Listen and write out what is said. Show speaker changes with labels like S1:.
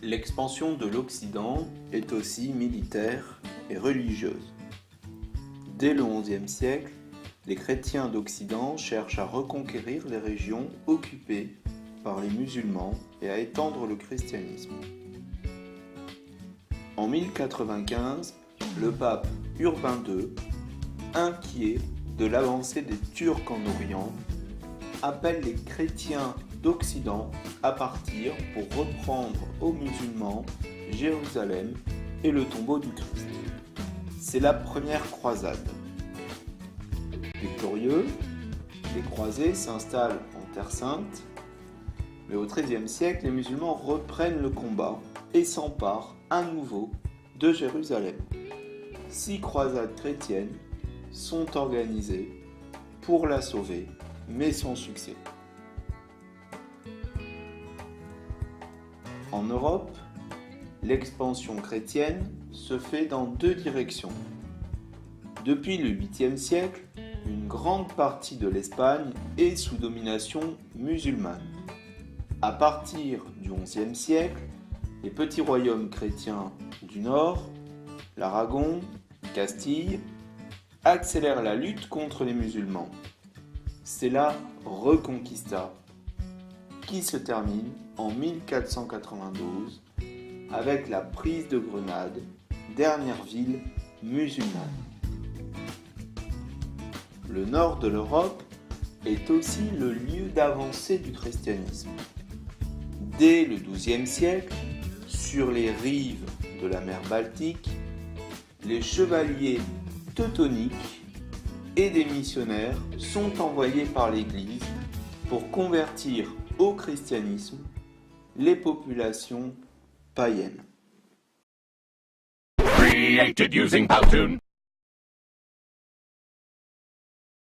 S1: L'expansion de l'Occident est aussi militaire et religieuse. Dès le XIe siècle, les chrétiens d'Occident cherchent à reconquérir les régions occupées par les musulmans et à étendre le christianisme. En 1095, le pape Urbain II, inquiet de l'avancée des Turcs en Orient, appelle les chrétiens d'Occident à partir pour reprendre aux musulmans Jérusalem et le tombeau du Christ. C'est la première croisade. Victorieux, les croisés s'installent en Terre Sainte, mais au XIIIe siècle, les musulmans reprennent le combat et s'emparent à nouveau de Jérusalem. 6 croisades chrétiennes sont organisées pour la sauver, mais sans succès. En Europe, l'expansion chrétienne se fait dans 2 directions. Depuis le 8e siècle, une grande partie de l'Espagne est sous domination musulmane. À partir du XIe siècle, les petits royaumes chrétiens du Nord, l'Aragon, Castille, accélèrent la lutte contre les musulmans. C'est la Reconquista, qui se termine en 1492 avec la prise de Grenade, dernière ville musulmane. Le nord de l'Europe est aussi le lieu d'avancée du christianisme. Dès le XIIe siècle, sur les rives de la mer Baltique, les chevaliers teutoniques et des missionnaires sont envoyés par l'Église pour convertir au christianisme les populations païennes.
S2: Created using Powtoon.